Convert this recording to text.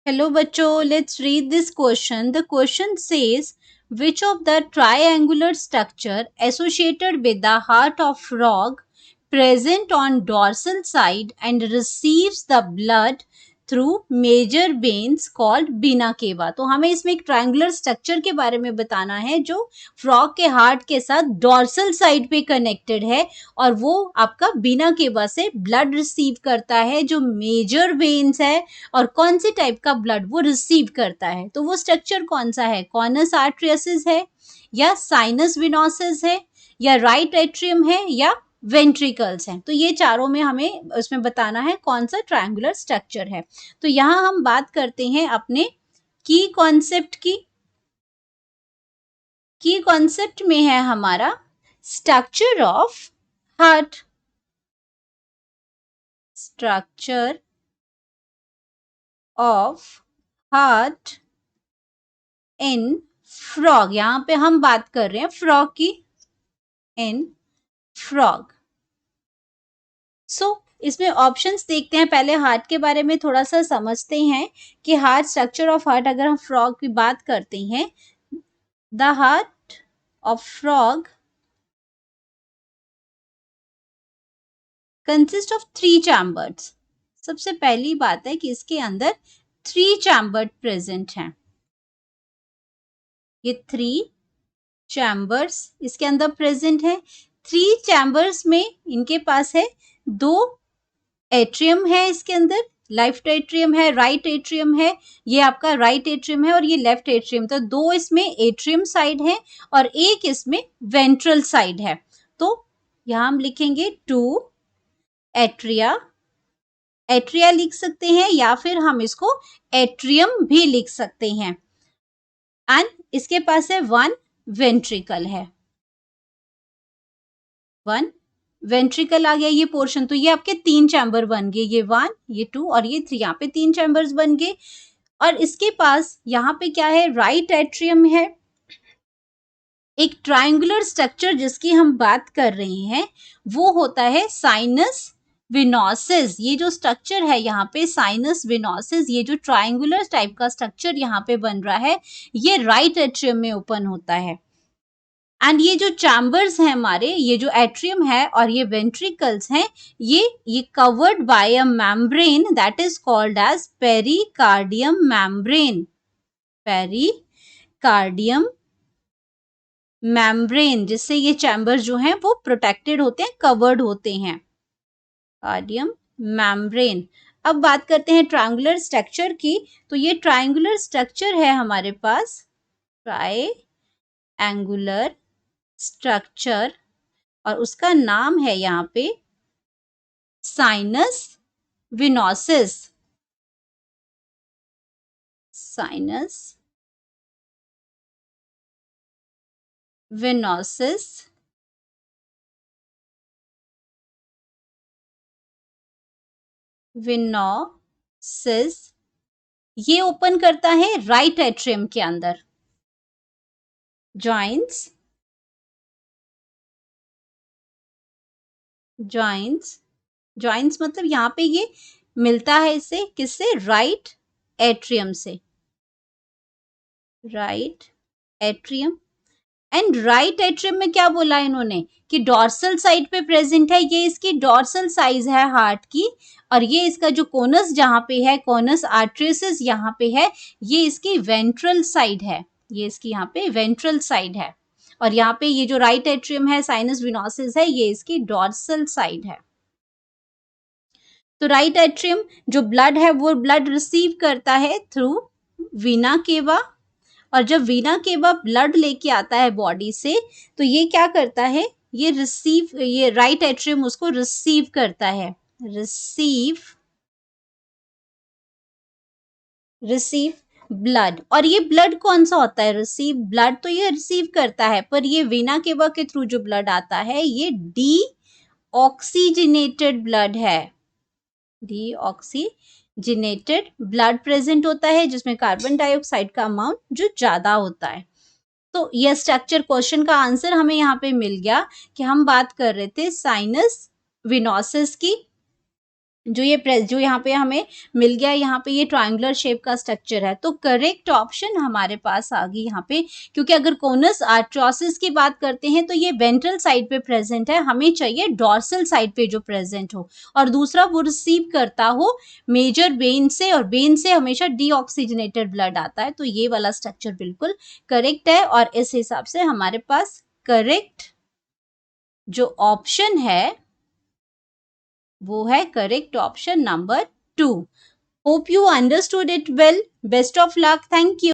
Hello बच्चों, let's read this question. The question says, which of the triangular structure associated with the heart of frog present on dorsal side and receives the blood through major veins called vena cava. तो हमें इसमें एक triangular structure के बारे में बताना है जो फ्रॉग के हार्ट के साथ डॉर्सल साइड पे कनेक्टेड है और वो आपका बीना केवा से ब्लड रिसीव करता है जो मेजर वेन्स है और कौन सी टाइप का ब्लड वो रिसीव करता है। तो वो स्ट्रक्चर कौन सा है, कॉर्नस आर्टरियसिस है या साइनस विनोसिस है या राइट एट्रियम है या वेंट्रिकल्स हैं। तो ये चारों में हमें उसमें बताना है कौन सा ट्रायंगुलर स्ट्रक्चर है। तो यहाँ हम बात करते हैं अपने की कॉन्सेप्ट की। की कॉन्सेप्ट में है हमारा structure of heart. Structure of heart in frog, यहाँ पे हम बात कर रहे हैं फ्रॉग की, इन फ्रॉग। इसमें ऑप्शंस देखते हैं। पहले हार्ट के बारे में थोड़ा सा समझते हैं कि हार्ट, स्ट्रक्चर ऑफ हार्ट, अगर हम फ्रॉग की बात करते हैं, the heart of frog consist of 3 chambers. सबसे पहली बात है कि इसके अंदर 3 चैम्बर प्रेजेंट हैं। ये 3 चैम्बर्स इसके अंदर प्रेजेंट है। 3 चैम्बर्स में इनके पास है 2 एट्रियम है, इसके अंदर लेफ्ट एट्रियम है, राइट एट्रियम है। ये आपका राइट एट्रियम है और ये लेफ्ट एट्रियम। तो 2 इसमें एट्रियम साइड है और एक इसमें वेंट्रल साइड है। तो यहां हम लिखेंगे 2 एट्रिया, एट्रिया लिख सकते हैं या फिर हम इसको एट्रियम भी लिख सकते हैं। एंड इसके पास है 1 वेंट्रिकल है, 1 वेंट्रिकल आ गया ये पोर्शन। तो ये आपके 3 चैम्बर बन गए, ये 1, ये 2 और ये 3। यहाँ पे 3 चैम्बर्स बन गए। और इसके पास यहाँ पे क्या है, राइट एट्रियम है। एक ट्रायंगुलर स्ट्रक्चर जिसकी हम बात कर रहे हैं वो होता है साइनस विनोसिस। ये जो स्ट्रक्चर है यहाँ पे साइनस विनोसिस, ये जो ट्रायंगुलर टाइप का स्ट्रक्चर यहाँ पे बन रहा है, ये राइट एट्रियम में ओपन होता है। एंड ये जो चैम्बर्स हैं हमारे, ये जो एट्रियम है और ये वेंट्रिकल्स हैं, ये covered by a membrane that is called as pericardium membrane. Pericardium membrane, जिससे ये चैम्बर जो हैं वो प्रोटेक्टेड होते हैं, कवर्ड होते हैं, कार्डियम मेम्ब्रेन। अब बात करते हैं ट्रायंगुलर स्ट्रक्चर की। तो ये ट्रायंगुलर स्ट्रक्चर है हमारे पास, ट्रायंगुलर स्ट्रक्चर, और उसका नाम है यहाँ पे sinus venosus. Sinus venosus venosus ये ओपन करता है राइट एट्रियम के अंदर। जॉइंट्स जॉइंट्स जॉइंट्स मतलब यहाँ पे ये मिलता है इससे, किससे, राइट एट्रियम से, right atrium. And right atrium में क्या बोला इन्होंने कि डॉर्सल साइड पे प्रेजेंट है। ये इसकी डॉर्सल साइज है हार्ट की, और ये इसका जो कोनस जहाँ पे है, कोनस आर्टरियसिस यहाँ पे है, ये इसकी वेंट्रल साइड है। ये इसकी यहाँ पे वेंट्रल साइड है। और यहाँ पे ये जो राइट एट्रियम है, साइनस विनोसिस है, ये इसकी डॉर्सल साइड है। तो राइट एट्रियम जो ब्लड है वो ब्लड रिसीव करता है थ्रू वीना केवा, और जब वीना केवा ब्लड लेके आता है बॉडी से, तो ये क्या करता है, ये राइट एट्रियम उसको रिसीव करता है। Receive blood. और ये ब्लड कौन सा होता है, रिसीव ब्लड तो ये रिसीव करता है, पर ये वीना केवा के थ्रू जो ब्लड आता है ये डी ऑक्सीजनेटेड ब्लड है। डीऑक्सीजनेटेड ब्लड प्रेजेंट होता है जिसमें कार्बन डाइऑक्साइड का अमाउंट जो ज्यादा होता है। तो यह स्ट्रक्चर, क्वेश्चन का आंसर हमें यहाँ पे मिल गया कि हम बात कर रहे थे साइनस विनोसिस की, जो यहाँ पे हमें मिल गया, यहाँ पे ये ट्रायंगुलर शेप का स्ट्रक्चर है। तो करेक्ट ऑप्शन हमारे पास आ गई यहाँ पे, क्योंकि अगर कोनस आर्ट्रोसिस की बात करते हैं तो ये वेंट्रल साइड पे प्रेजेंट है, हमें चाहिए डॉर्सल साइड पे जो प्रेजेंट हो, और दूसरा वो रिसीव करता हो मेजर वेन से, और वेन से हमेशा डीऑक्सीजनेटेड ब्लड आता है। तो ये वाला स्ट्रक्चर बिल्कुल करेक्ट है, और इस हिसाब से हमारे पास करेक्ट जो ऑप्शन है वो है correct option number 2। Hope you understood it well. Best of luck. Thank you.